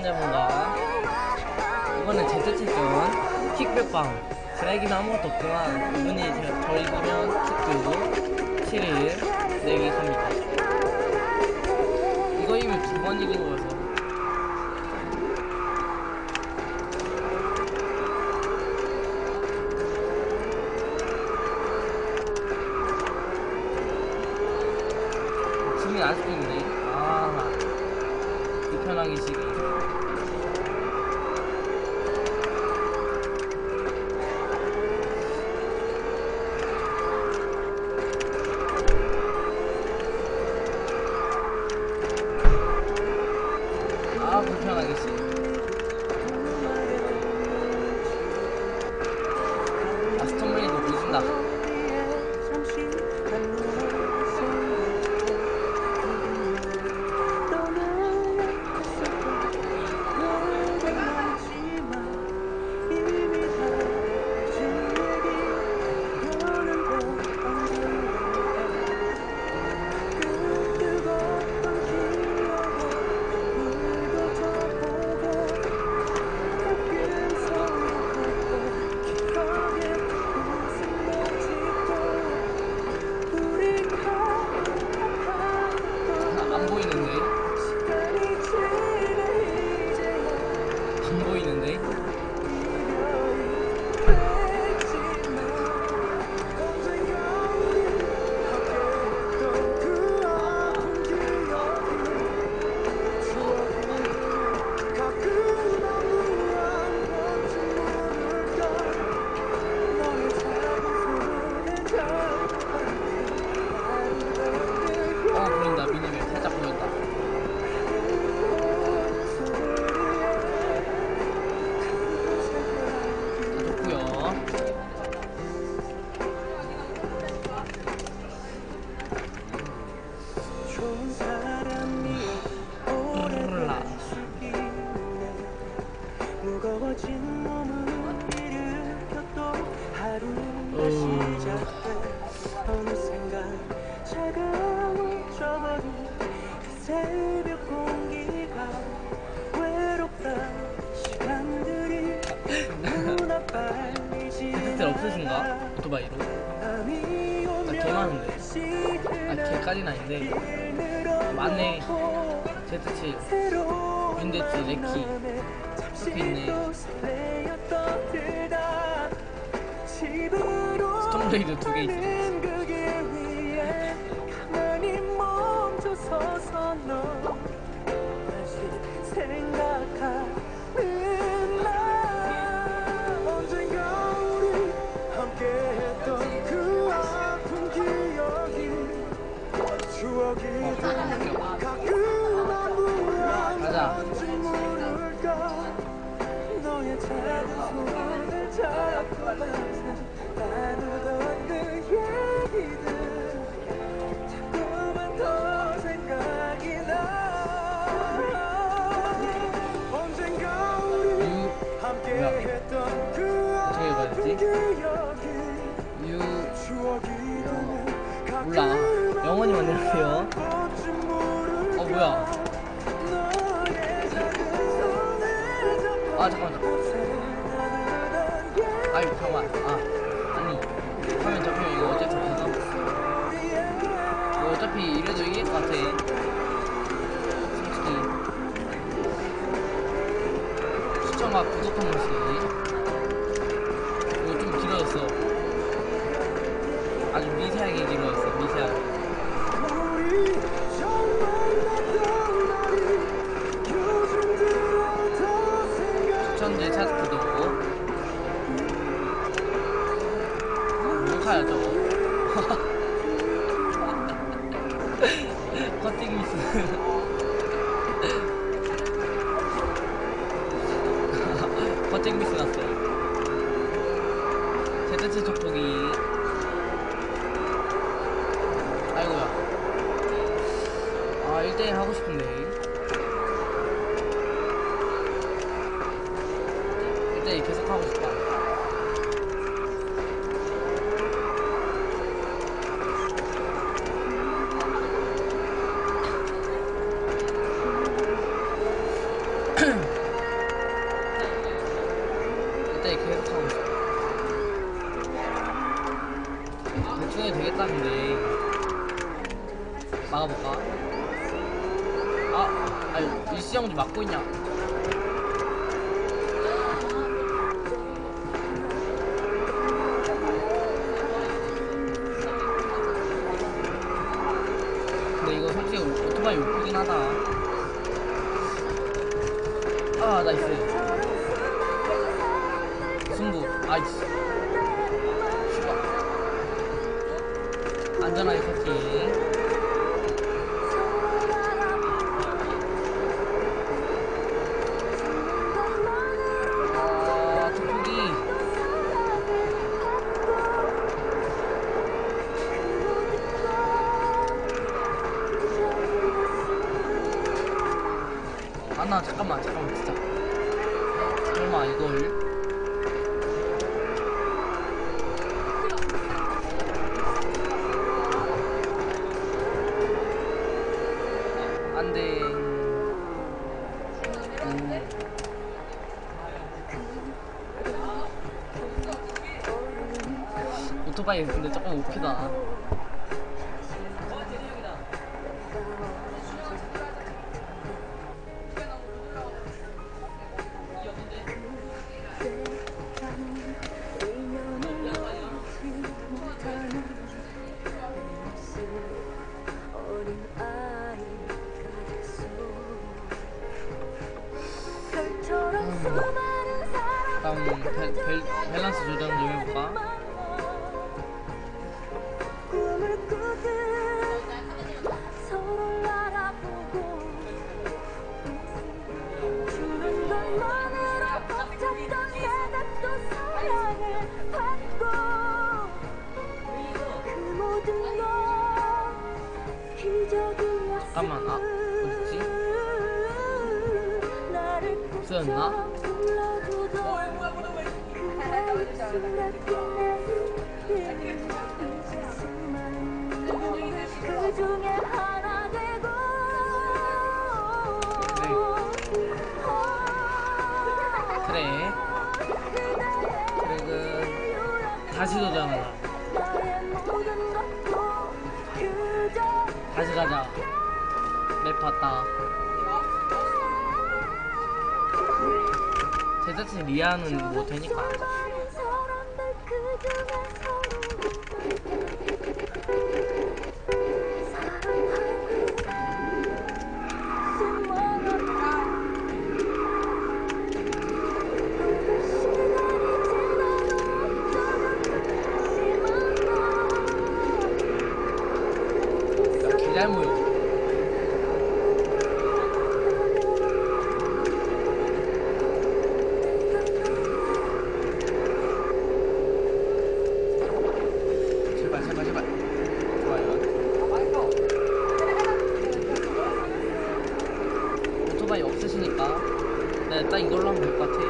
남자분과 이거는 제트치전 킥백방. 제가 이기면 아무것도 없지만 이분이 저 이기면 킥 들고 7일 내기 갑니다. 이거 이기면 2번 이긴 거여서 지금 아직도 있네. 아, 불편하게 시기. 아, 불편하게 시기. 아, 스톰블레이드 보여준다. 안 보이는데? 안 보이는데? 보인다. 미니맵 살짝 보였다. 자, 좋구요. 몰라. 무거워진 몸은 일으켜 또 하루가 시작돼. 어느샌가 차가워져버린 그 새벽 공기가 외롭다. 시간들이 너무나 빨리 제트칠 없으신가? 오토바이로? 나 개 많은데. 아, 개까지는 아닌데 많네. 제트칠, 윈대치, 레키 이렇게 있네. 스톰블레이드 2개 있어. 가만히 멈춰서서 너 다시 생각하는 날. 언젠가 우리 함께했던 그 아픈 기억이 추억이 되는 가끔 아무런 가자. 건지 모를까. 너의 작은 손을 잡고 나누던 그 얘기들 자꾸만 더 생각이 나. 언젠가 우리 함께 했던 그 아픈 기억이 추억이 되는 몰라. 영원히 만들게요. 뭐야. 아, 잠깐만. 아이, 잠깐만. 아니, 화면 잡히면 이거 어쩔 수 없어. 이거 어차피 이래도 이길 것 같아. 솔직히. 시청과 구독 한 번씩. 이거 좀 길어졌어. 아주 미세하게 길어졌어. 미세하게. 추천제 차트도 뭔가야 저거. 커팅 미스. 커팅 미스 났어. 제트치 촉촉이. 아이고야. 아, 1대1 하고 싶은데. 1대1 계속 하고 싶다. 아유, 일시정 좀 막고 있냐? 근데 이거 솔직히 오토바이 웃기긴 하다. 아, 나이스. 승부. 아이씨. 슈가. 안전하게 섰지. 나 잠깐만 진짜 설마 이걸 안돼. 오토바이 근데 조금 웃기다. 다음 밸런스 조정 좀 해볼까? 잠깐만, 아 어딨지? 쓰였나? 그래. 그래. 다시 도전하자. 다시 가자. 맵 봤다. 제자친 리아는 뭐 되니까. 기잘모요. 제발. 좋아요. 오토바이 없으시니까 네, 딱 이걸로 하면 될 것 같아.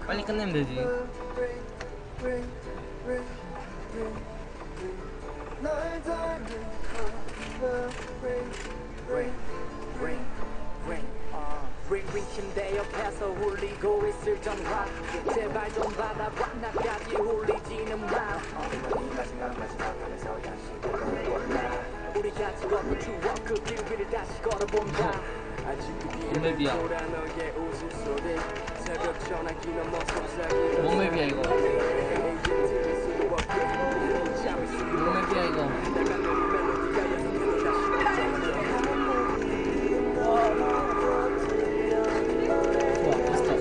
빨리 끝내면 되지. 널 닮은 앞에서 울리고 있을 전화 제발 좀 받아봐 나까지 울리지는 마 우리 같이 걷는 추억 그 길을 다시 걸어본다 몸맵이야. 몸맵이야 이거. 몸맵이야 이거. 좋아, 비슷해.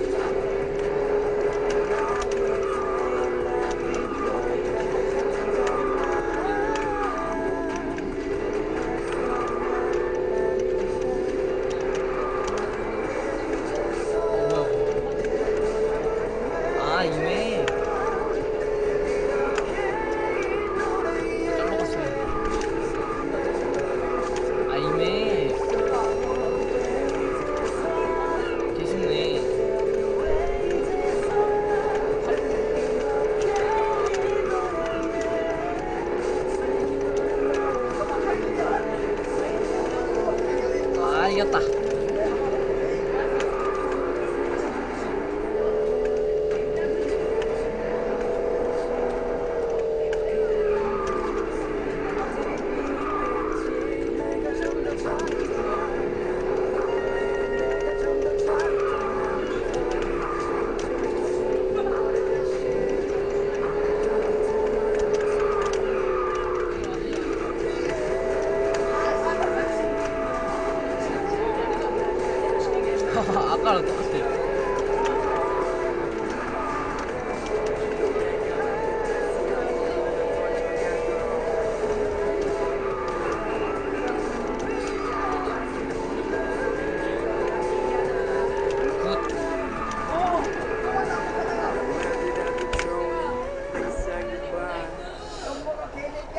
아, 이메일. 잘 먹었어요. 아, 이메일. 계시네. 아, 이겼다. 아까랑 똑같아.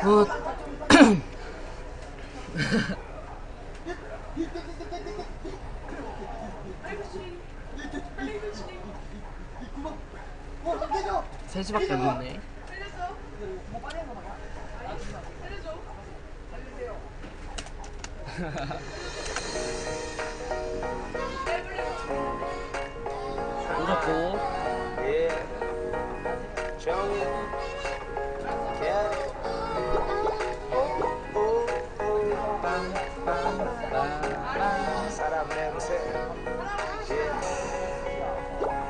굿. 셋 시밖에 안 됐네. 울었고.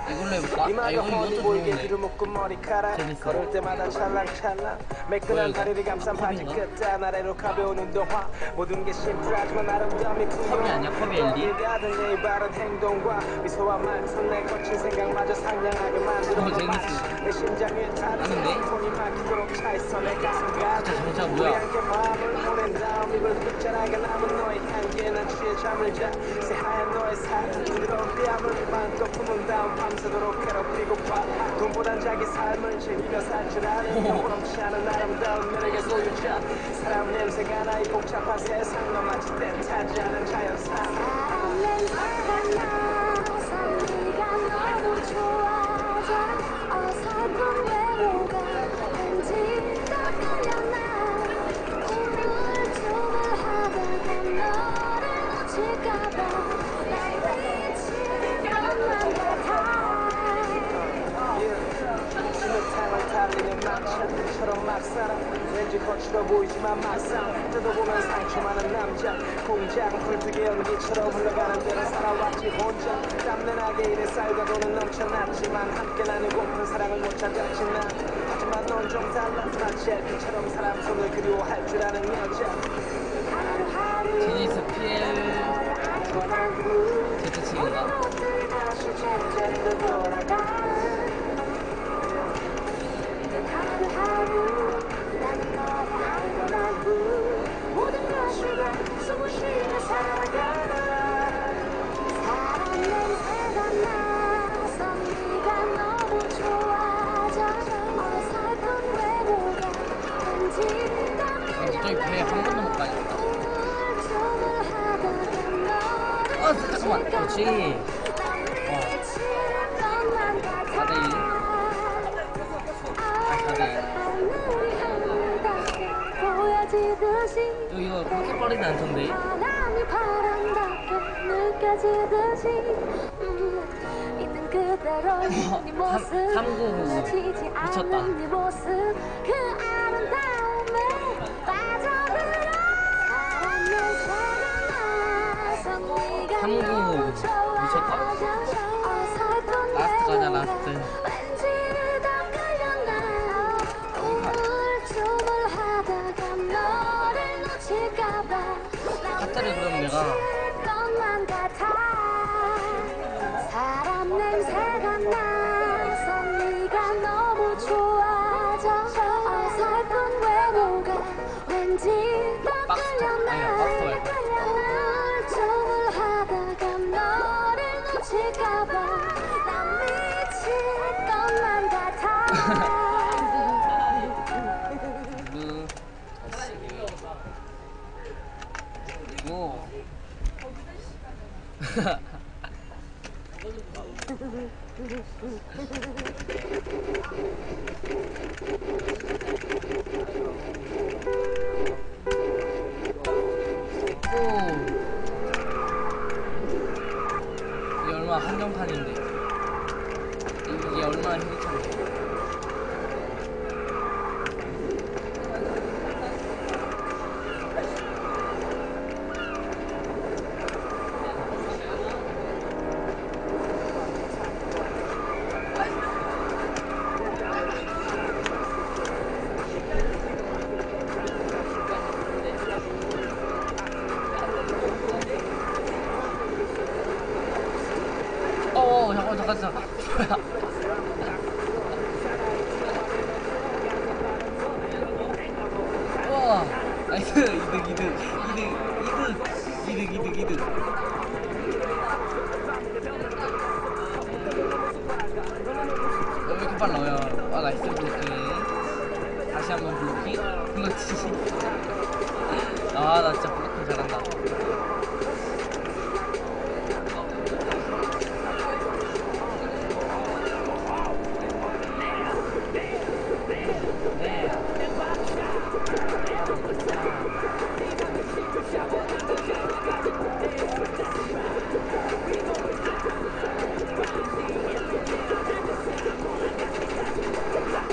이걸로 해볼까? 아, 이것도 좋은데. 재밌어. 걸을 때마다 찰랑찰랑 매끈한 다리를 감싼 바지 끝 아래로 가벼운 운동화 모든 게 심플하지만 아름다움이 컵이 아니야, 컵이 엘리? 가든 예의 바른 행동과 미소와 말투 내 거친 생각마저 상냥하게 만들어 재밌어. 내 심장에 아는데? 손이 막히도록 차있어 내 가슴 가득 진짜 정작 뭐야? 함께 마음을 보낸 다음 입을 끝자락에 남은 너의 향기에 난 취해 잠을 자 새하얀 너의 사랑 부드러운 뺨을 마음껏 품은 다음 밤새도록 괴롭히고파 돈보단 자기 삶을 즐기며 살 줄 아는 영원치 않은 아름다운 매력의 소유자 사람 냄새가 나 이 복잡한 세상 너 마치 때타지 않은 자연산 사람 냄새가 나서 네가 너무 좋아져 어설픈 외로가 왠지 떠올려나 우물쭈물하다가 너를 놓칠까봐 난 미칠 것만 같아 진흙탕을 달리는 막차처럼 막 살아 왠지 거칠어 보이지만 막상 뜯어보면 상처 많은 남자 공작 불뜨기 연기처럼 흘러가는 대로 살아왔지 혼자 땀내나게 일에 쌀과 돈은 넘쳐났지만 함께 나누고픈 사랑을 못 찾았지 난 하지만 넌 좀 달라 마치 엘피처럼 사람 손을 그리워할 줄 아는 여자 제니스 PL 제트치인가? 하루하루 나는 너의 알고 모든 것을 숨을 쉬며 살아가 사람 냄새가 나서 네가 너무 좋아져 어설픈 외로가 왠지 저기 배에 한 번도 못 가니까. 우물쭈물하다가 아, 잠깐만. 그렇지. 와. 4대1. 이거 그렇게 빠르지 않던데? 바람이 바람답게 느껴 느껴지듯이 있는 그대로 네 모습 놓치지 않는 네 모습 그 아름다움에 빠져들어 사랑 냄새가 나서 네가 너무 좋아 어설픈 라스트 가자, 외로움에 라스트. 왠지 더 끌려나 춤을 하다가 너를 놓칠까봐 카트를 그럼 내가 것만 같아 사람 냄새가 나서 네가 너무 좋아져 어설픈 외로가 왠지 더 끌려나 춤을 하다가 너를 놓칠까봐 난 미칠 것만 같아 오. 이게 얼마나 한정판인데 이게 얼마나 힘들던데. 잠깐. 우와, 나이스. 이득. 왜 이렇게 빨라요? 아, 나이스 블로킹. 다시 한번 블로킹. 그렇지. 아, 나 진짜 블로킹 잘한다.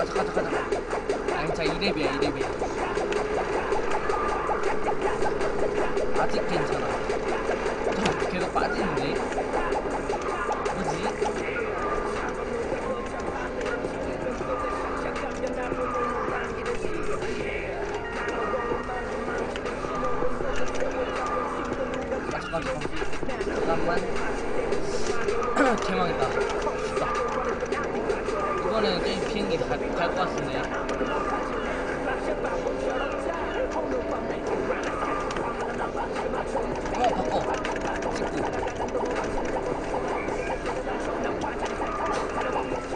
잠깐. 아니, 자, 2렙이야. 아직 괜찮아. 계속 빠지는데? 뭐지? 잠깐만. 개망했다. 이번에는 게임 비행기 갈것 같은데. 바꿔. 찍고.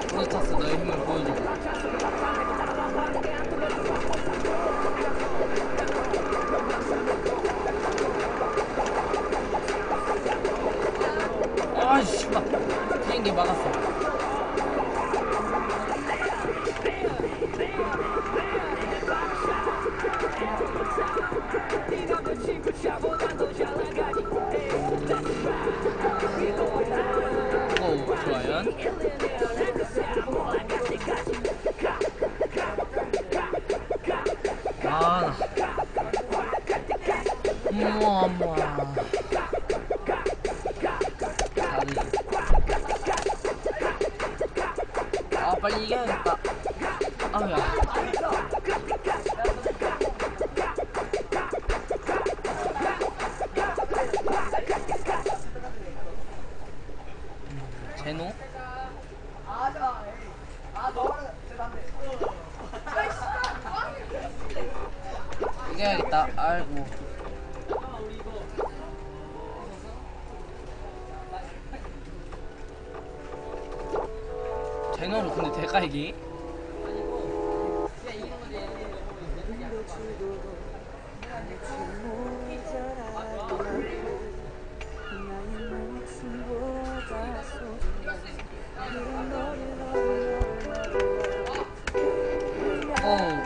브로스타스 너의 힘을 보여줘. 아이씨, 비행기 막았어. 오, 좋아요. 아, 우와. 아, 빨리 이겨야겠다. 아우야. 제노? 이겨야겠다. 아이고. 제노로 근데 될까 이게?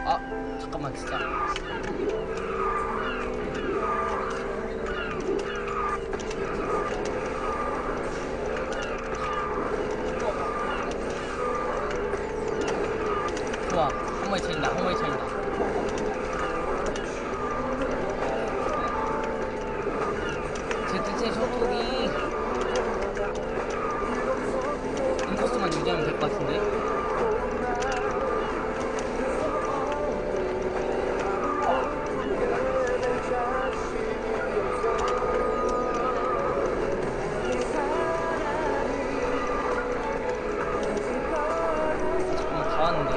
아, 잠깐만 진짜. 톡이 인코스만 유지하면 될 것 같은데. 다 왔는데.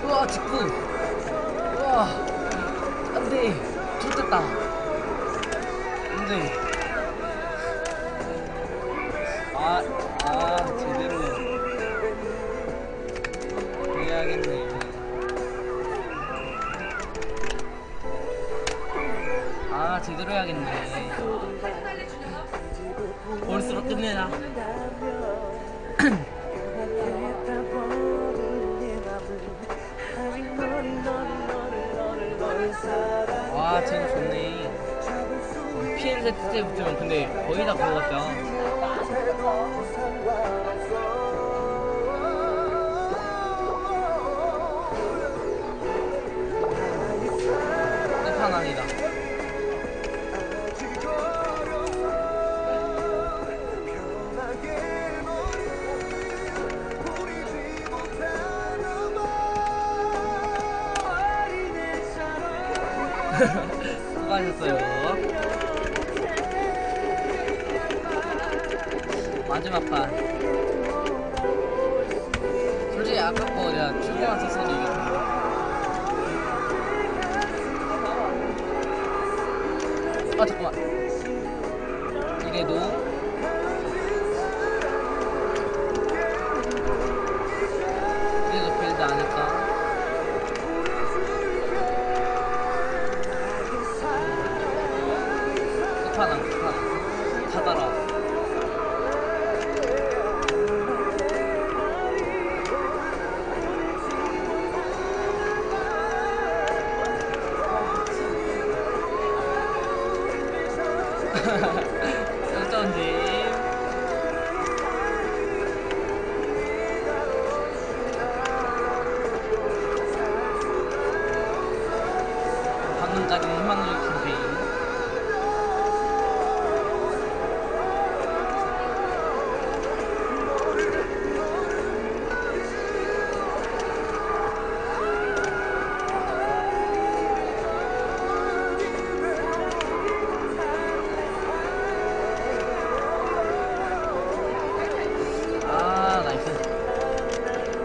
우와, 직구. 우와, 안돼. 좋겠다. 안돼. 제대로 해야겠네. 제대로 해야겠네. 볼수록 끝내자. 와, 쟤는 좋네. PM 세트 때부터면 근데 거의 다 그거 같다. 끝판 아니다. 수고하셨어요. 마지막 판. 솔직히 아까 거 내가 출구만 썼어도 이겼는데. 잠깐만. 이래도 빌드 아닐까? 끝판왕 다 따라왔어. 어쩐지. 방금까지는 희망을 캠페인.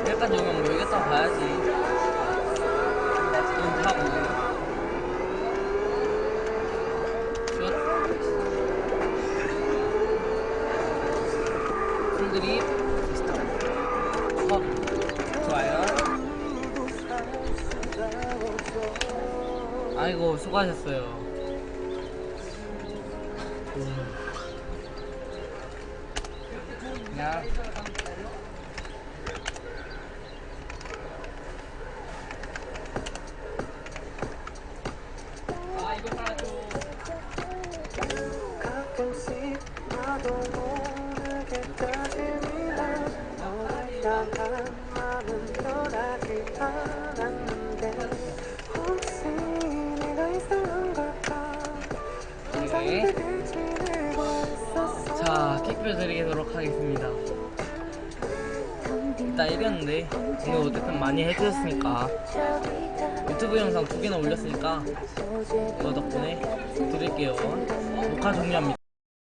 여기까지 오면 뭐 이겼다 봐야지. 돈 타고. 풀드립. 좋아요. 아이고, 수고하셨어요. 그냥 가끔씩 나도 모르게 따지면 너를 향한 마음은 변하지 않았는데 혹시 내가 이상한 걸까? 네. 자, 킥뷰 드리도록 하겠습니다. 일단 이겼는데 오늘 어쨌든 많이 해주셨으니까 유튜브 영상 2개나 올렸으니까 이거 덕분에 드릴게요. 녹화 종료합니다.